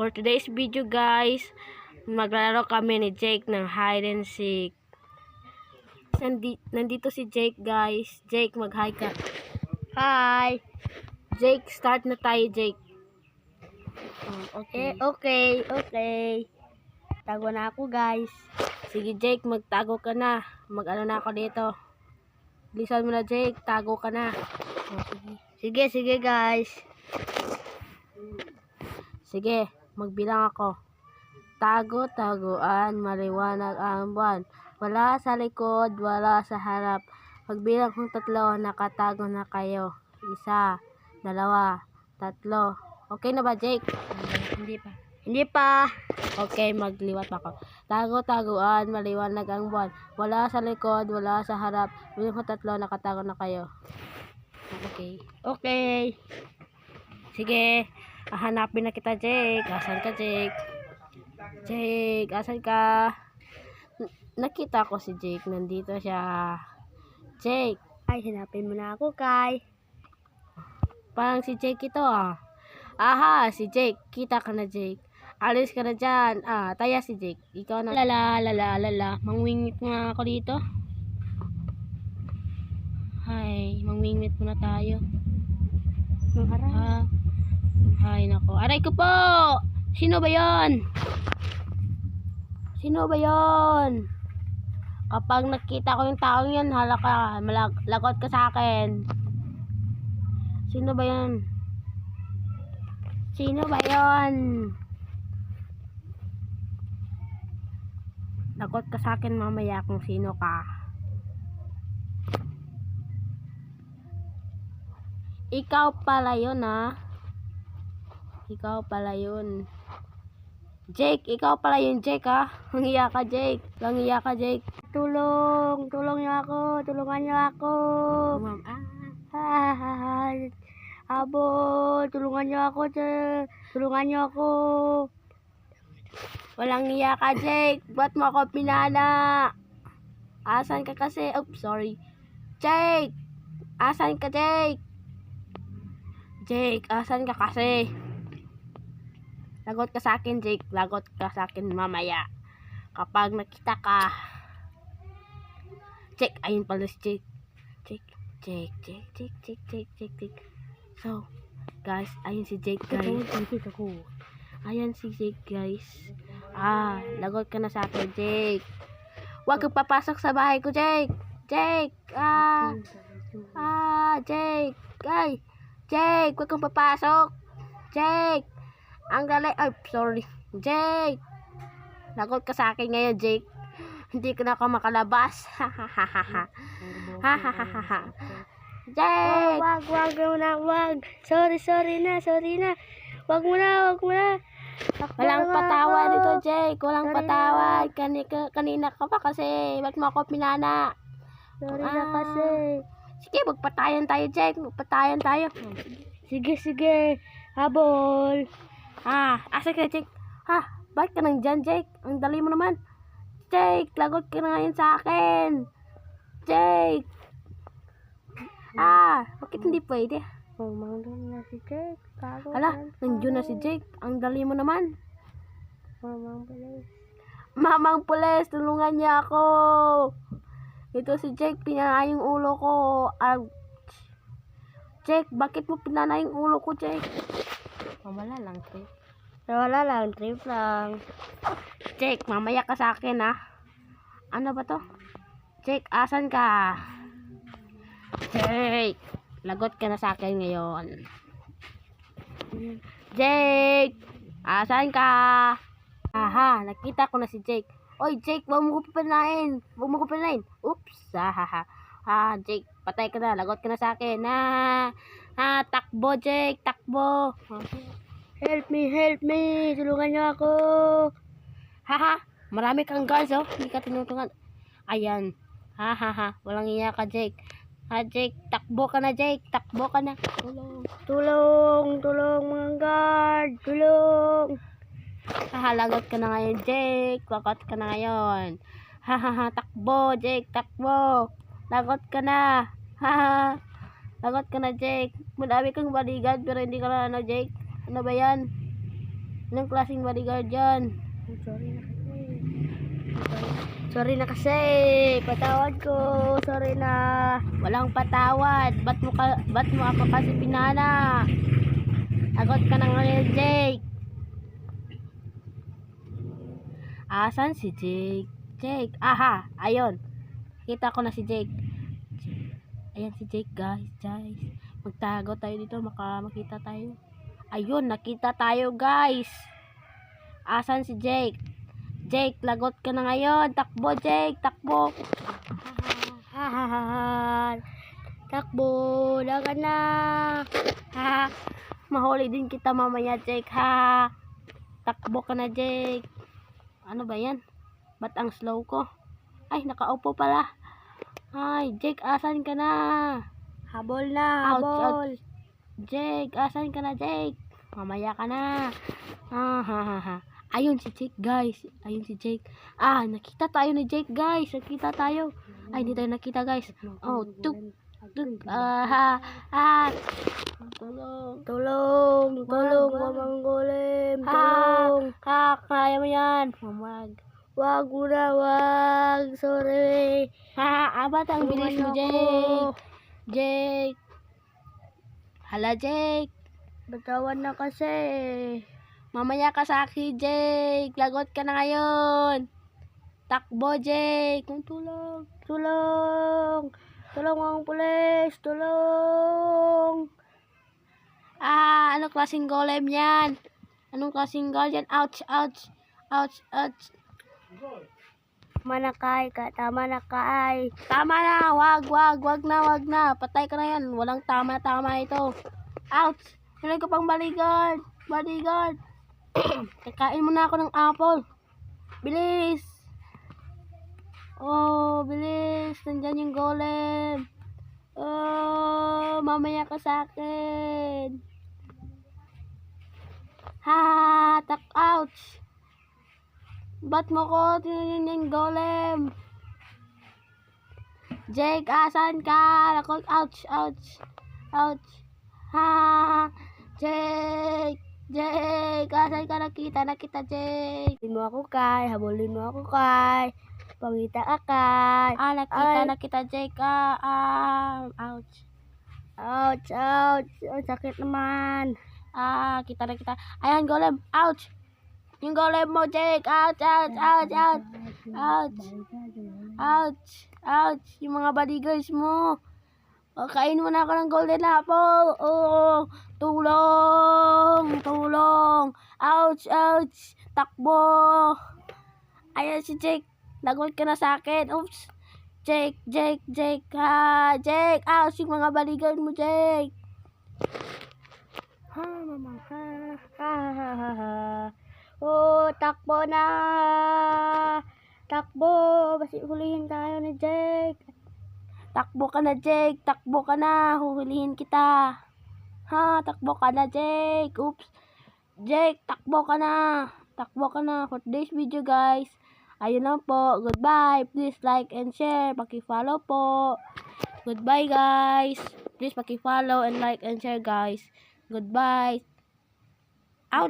For today's video guys, maglalaro kami ni Jake ng hide and seek. Nandito si Jake guys. Jake, mag-hi ka. Hi! Jake, start na tayo Jake. Okay. Tago na ako guys. Sige Jake, magtago ka na. Mag-ano na ako dito. Bilisan mo na Jake, tago ka na. Sige guys. Sige, magbilang ako. Tago-taguan, maliwanag ang buwan. Wala sa likod, wala sa harap. Pagbilang kong 3, nakatago na kayo. 1, 2, 3. Okay na ba, Jake? Hindi pa. Okay, magliwat ako. Tago-taguan, maliwanag ang buwan. Wala sa likod, wala sa harap. Pagbilang kong 3, nakatago na kayo. Okay. Sige, hanapin na kita, Jake. Asan ka, Jake? Jake, asan ka? Nakita ko si Jake. Nandito siya. Jake. Ay, hanapin mo na ako, Kai. Parang si Jake ito, ah. Aha, si Jake. Kita ka na, Jake. Alis ka na dyan. Taya si Jake. Ikaw na. Lala. Mangwingit nga ako dito. Hay, mangwingit muna tayo. Hay, nako. Aray ko po! Sino ba yon? Kapag nakita ko yung taong yan, hala ka, lagot ka sa akin. Sino ba yon? Lagot ka sa akin mamaya kung sino ka. Ikaw pala yun, ha? Ikaw pala yun. Jake, ikaw pala yun, Jake, ha? Langiya ka, Jake. Tulungan niyo ako. Abo, tulungan niyo ako. Walang iya ka, Jake. Ba't mo ako pinana? Asan ka kasi? Sorry. Jake! Asan ka, Jake? Jake, asan ka kasi? Lagot ka sa akin, Jake. Lagot ka sa akin mamaya. Kapag nakita ka. Jake, ayun pala si Jake. Jake. So, guys, ayun si Jake, guys. Ayan si Jake, guys. Lagot ka na sa akin, Jake. Huwag kang papasok sa bahay ko, Jake. Jake, huwag kang papasok. Jake, ang galing. Sorry. Jake, lagot ka sa akin ngayon, Jake. Hindi ka na ako makalabas. Jake! Wag. Sorry na. Wag mo na. Walang patawad dito, Jake. Walang patawad. Kanina ka pa kasi. Ba't mo ako pinana? Sorry na kasi. Sige, magpatayan tayo, Jake. Sige. Habol. Asa ka, Jake? Bakit ka nang dyan, Jake? Ang dali mo naman. Jake, lagot ka na ngayon sa akin. Jake. Bakit hindi pwede? Nandiyan na si Jake. Nandiyan na si Jake. Ang dali mo naman. Mamang pulis, tulungan niya ako. Ito si Jake, pinana yung ulo ko. Jake, bakit mo pinana yung ulo ko, Jake? Wala lang, trip lang. Jake, mamaya ka sa akin, ha? Ano ba to? Jake, asan ka? Jake, lagot ka na sa akin ngayon. Jake, asan ka? Nakita ko na si Jake. Oy, Jake, huwag mo ko panain. Oops, Jake, patay ka na. Lagot ka na sa akin. Takbo, Jake, takbo. Help me. Tulungan niyo ako. Marami kang guards, oh. Hindi ka tinutulungan. Ayan. Walang iya ka, Jake. Jake, takbo ka na, Jake. Tulong, mga guard. Tulong. Lagot ka na ngayon, Jake. Lagot ka na ngayon. Takbo, Jake, takbo. Lagot ka na. Lagot ka na, Jake. Madami kang bodyguard pero hindi ka na, Jake. Ano ba yan? Anong klaseng bodyguard yan? Sorry na kasi. Patawad ko. Sorry na. Walang patawad. Ba't mo ako kasi pinana? Agot ka na ngayon, Jake. Asan si Jake? Jake. Aha. Ayun. Kita ko na si Jake. Ayan si Jake, guys. Magtago tayo dito. Makita tayo. Ayun. Nakita tayo, guys. Asan si Jake? Jake, lagot ka na ngayon. Takbo, Jake. Takbo. Takbo. Lagan na. Mahuli din kita mamaya, Jake. Takbo ka na, Jake. Ano ba yan? Ba't ang slow ko? Ay, nakaupo pala. Ay, Jake, asan ka na? Habol na, habol. Jake, asan ka na, Jake? Mamaya ka na. Ayun si Jake, guys. Ayun si Jake. Nakita tayo ni Jake, guys. Nakita tayo. Ay, hindi tayo nakita, guys. Oh, tuk. Tulong, mamang golem. Tulong. Kaya mo yan. Wag mo na, wag. Sorry. Ba't ang bilis mo, Jake? Jake. Hala, Jake. Batawan na kasi. Mamaya ka sa akin, Jake. Lagot ka na ngayon. Takbo, Jake. Tulong. Tulong ang pulis. Tulong. Anong klaseng golem yan? Anong klaseng golem yan? Ouch. Tama na, Kai. Tama na. Wag na. Patay ka na yan. Walang tama ito. Ouch. Meron ka pang bodyguard. Kakain mo na ako ng apple. Bilis. Bilis. Nandyan yung golem. Mamaya ka sa akin. Ouch. Ba't mo ko tinanin yung golem? Jake, asan ka? Ouch. Jake, asan ka? Nakita, Jake. Habulin mo ako, Kai. Pangita ka, Kai. Nakita, Jake. Ouch. Ang sakit naman. Kita. Ayan, golem. Ouch. Yung golem mo, Jake. Ouch. Yung mga bodyguards mo. Kain mo na ako ng golden apple. Tulong. Ouch. Takbo. Ayan si Jake. Lagot ka na sa akin. Oops. Jake. Jake. Ouch. Yung mga bodyguard mo, Jake. Takbo na. Basi hulihin tayo ni Jake. Takbo ka na, Jake. Huhulihin kita. Takbo ka na, Jake. Oops. Jake, takbo ka na. For this video, guys. Ayun lang po. Goodbye. Please like and share. Paki-follow po. Goodbye, guys. Please paki-follow and like and share, guys. Goodbye.